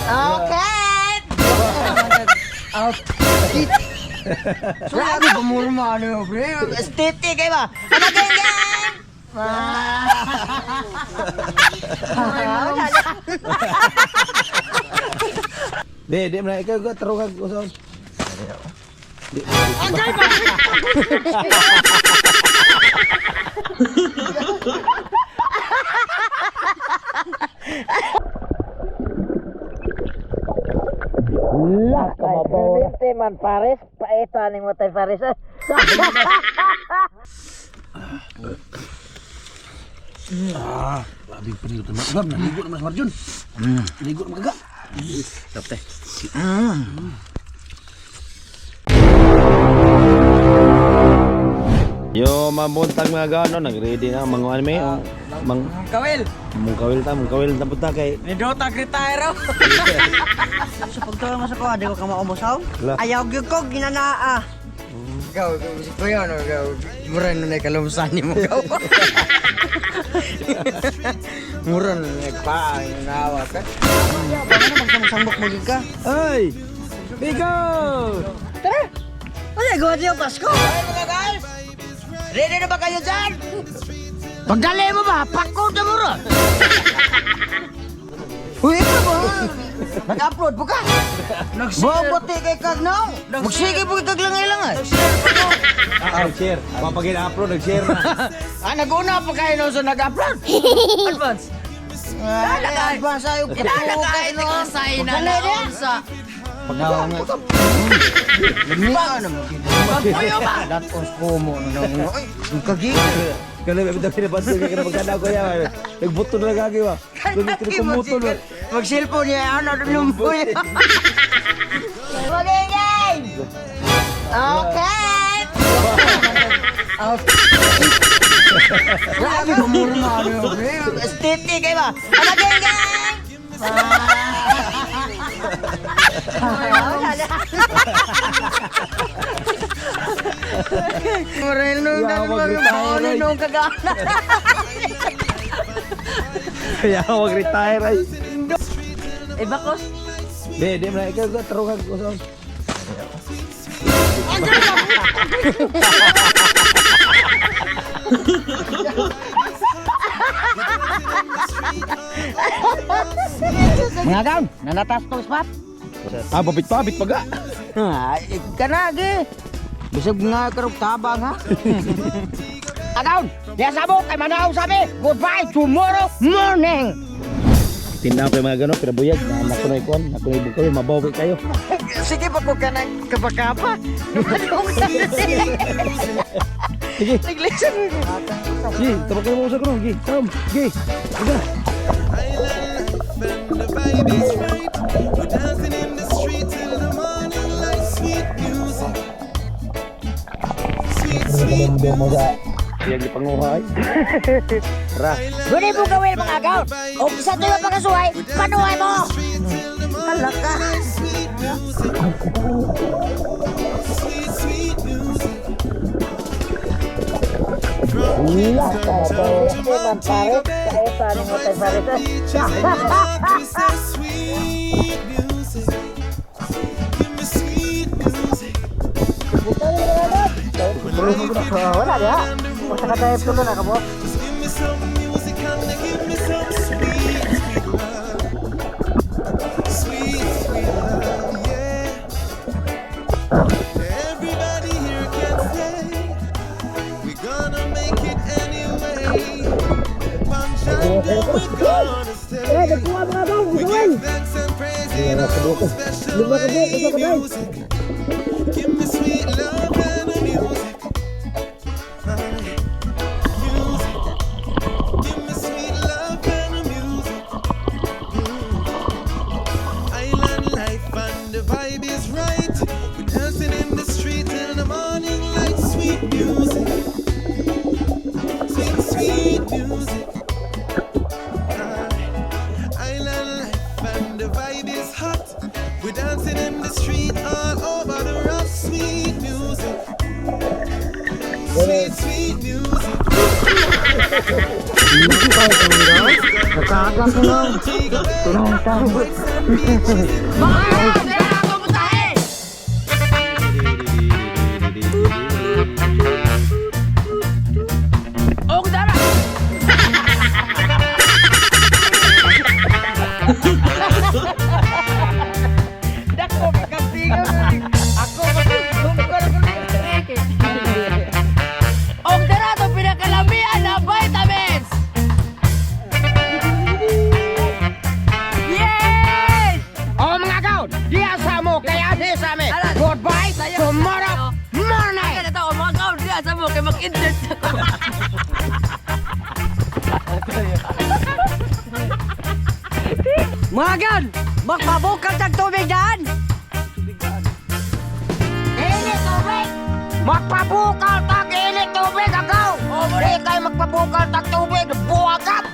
Okay. Out. Grabe pamurma ano, pre. Esteti kayo ba? Ano geng? Di mana ikaw ko terus ko son. Agay ba? Lah, kamabaw. Man Paris, paeta ning matay Paris. Labi penil tu mak na ligo Mas Marjun. Ligo magga. Stop teh. Yo mabuntag mga gano nag-ready na mga anime Kawil. mong kawil ta punta kay Ni Dota retire. Sa pagtuwa mo sa ko, di ko ka maumosaw. Lah. Ayaw gyud ko ginanaa. Ikaw, ko yun, ikaw. Mura na kalumsan ni mo gaw. Mura na nagpaa, nawa ka. Baka na magsamsambok mo ka. Ay! Ikaw! Tara! Wala, gawa niyo Pasko. Ay mga guys! Ready na ba kayo dyan? Pagdali mo ba? Pako na mo ron! Uy, ito ba? Nag-upload po ka? Bobote kay Kagnaw! Magsige po kay Kaglang-ilang Nag-share. Papagin upload nag-share na. Nag-una pa kayo nung sa nag-upload? Advance? Nag-advance ayaw po kayo nung sa Pagdawa nga. Nagmika naman. Pagpuyo ba? Datos po mo. Ang kagigil. Kalau kita pinapasok ka na magkana ko yan. Nagbuto na lagi ba? Kumutol ba? Mag-cellphone niya. Ano lumboy. Magiging! Okay! Grabe pamurma ano. Esteti kayo ba? Ano geng? Moreno nung kagana. Kaya mag-retire ay. Bakos? Di mana ikaw ko terus ko son. Mga gaon, nanatas to spot. Pabit paga. Kanagi. Bisag nga karong tabang ha. Agaon, ya sabot kay manaw sabi. Goodbye tomorrow morning. Tinda pa mga gano pinabuyag na anak ko na ikon, ako na ibukol mabawi kayo. Sige pa ko kanang kapakapa. Sige. Naglisan. Gi, tabak kayo mo sa kuno, gi. Tom, gi. Uga. The vibe is right. We're dancing in the street till the morning like sweet music. Sweet music. Yang di panguhay. Ra. Guni po gawin mga agaon. O sa tuyo pagkasuhay, panuhay mo. Kalaka. Sweet music. Iya, kalau man Paris, paeta ning matay Paris. It's that sweet music. Give me sweet music. Wala dia. Masa kata itu na kabo. Just give me some music and give me some sweet love. Sweet love, yeah. Everybody here can say we're gonna make it anyway. Panjanga, we're gonna stay. We give thanks and praise in our special music. Give me sweet love and the music. Give me sweet love and the music. Island life and the vibe is right. We're dancing in the street in the morning like sweet music. Sweet music. Island life and the vibe is hot. We're dancing in the street all over the rock. Sweet music. Sweet music. Nakakak ko na. Tulong tayo. Mga dira na ako putahe. Og dara. Dako kapigan ako og dara to pinakalamian na vitamins. Yes! Oh mga gaon, diya sa mo kaya di sa amin. Goodbye, tomorrow morning. Kaya na mga kaon diya sa mo kay mag-insert ako. Mga gan, magpabukal ng tubig daan. Init tubig! Magpabukal tag init tubig agaw! Di kayo magpabukal tag tubig, buwagap!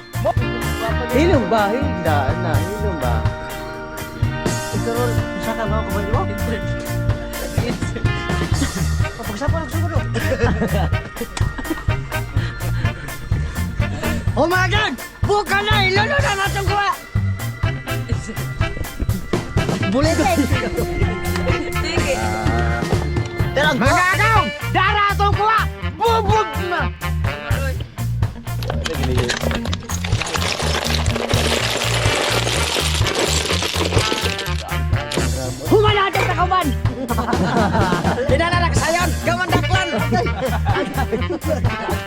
Hilong ba? Hildaan na. Hilong ba? Ito ron, isa ka mga kumali mo? Papagsapa lang siguro. O mga gan, bukal na. Ilolo na natin kuha. Bulitin. Sige. Mga agaw! Dara itong kuha! Bubog na! Human natin sa kaman. Pinananak sayon, gamandaklan!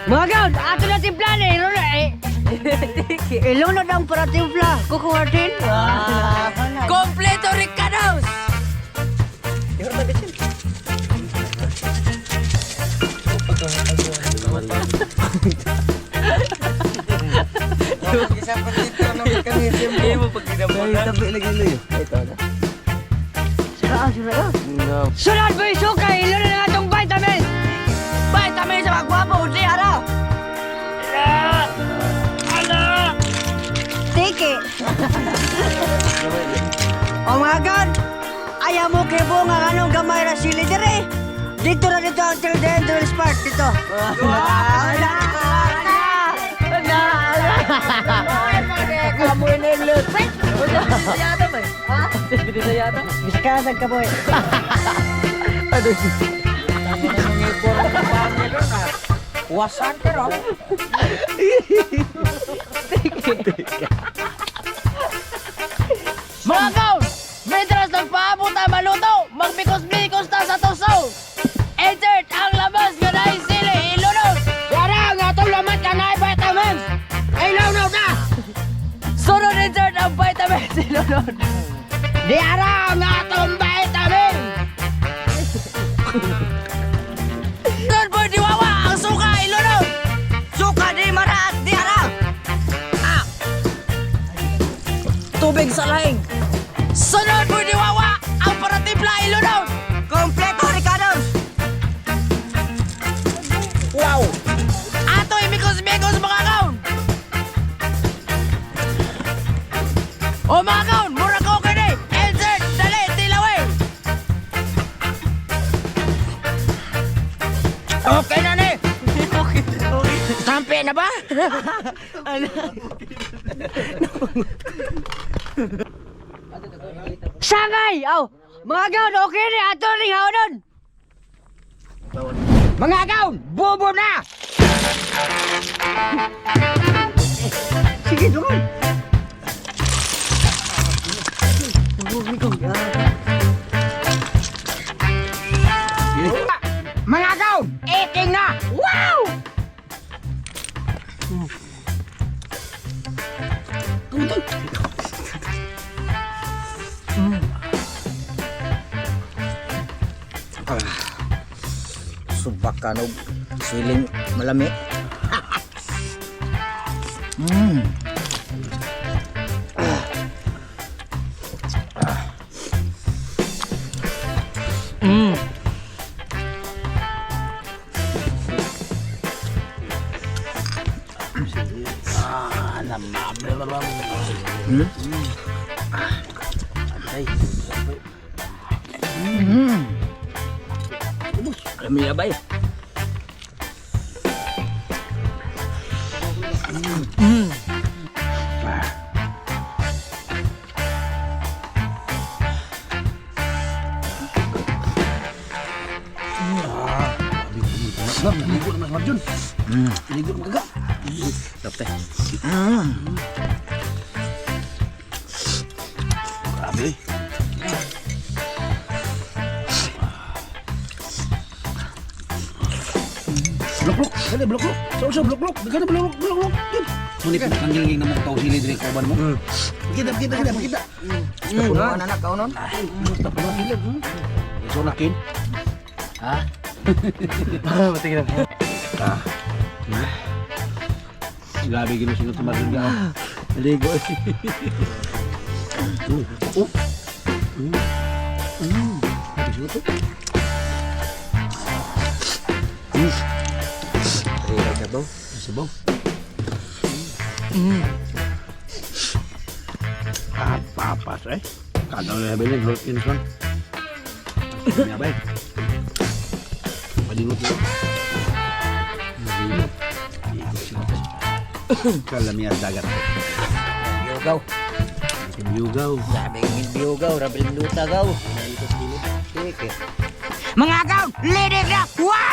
Mga gan, ato na timplan eh. Ilolo eh. Ilunod ang para timpla. Kukuha din. Kompleto Ricados. Tabi lagi lu ya. Ito na. Sunod mo yung suka. Ilunod na itong vitamin. Vitamin sa magwapo. Di ara. Tiki. O mga gan, ayaw mo kay bunga anong gamay na sili dire. Dito na dito ang till the end will spark dito. Kamu ini lusik. Sayata ba? Ha? Bidi sayata. Bisa ka sa kaboy. Wasan pero. Mga kaon, metras nagpaabot ang maluto, magbikos-bikos ta sa tusaw. Insert ang labas nga dahil sili, ilunod. Dara nga itong lamat ka na vitamins! Ilaw na! Sunod insert ang vitamins, ilunod. Diara nga itong vitamin! Sunod po diwawa ang suka, ilunod. Suka di maraat di harap. Tubig sa lahing. Sunod po diwawa ang paratimpla, ilunod. Kompleto Ricardos. Wow! Ato imikos-mikos mga kaon. O mga kaon, mura ko kini. Insert, dali, tilawin. Okay na ni! Sampai na ba? Sangay! Aw! Mga gan, okay ni ato ring haonon. Mga gaon, bobo na! Sige, doon. Mga gaon, eating na! Wow! Subak kanog siling malami. Kami abay. Ligo naman sa Marjun. Ligo naman kagak. Dapat eh. Grabe. Blok-blok. Kada blok-blok. Sa blok-blok. Kada blok-blok. Ngunit nanggiling na mo tao sili dire kauban mo. Kita. Ano anak kau non? Basta pa lang ilag. So nakin. Ha? Mati kita. Grabe gino singot sa Marjun ka. Ligo. Sabaw. Papas eh. Kadang na bilin hot in son. Ya baik. Padingot mo. Kalamiya dagat. Yugaw. Yugaw. Sabi ng yugaw, rabil luta gaw. Mga gaw, lidig na! Wow!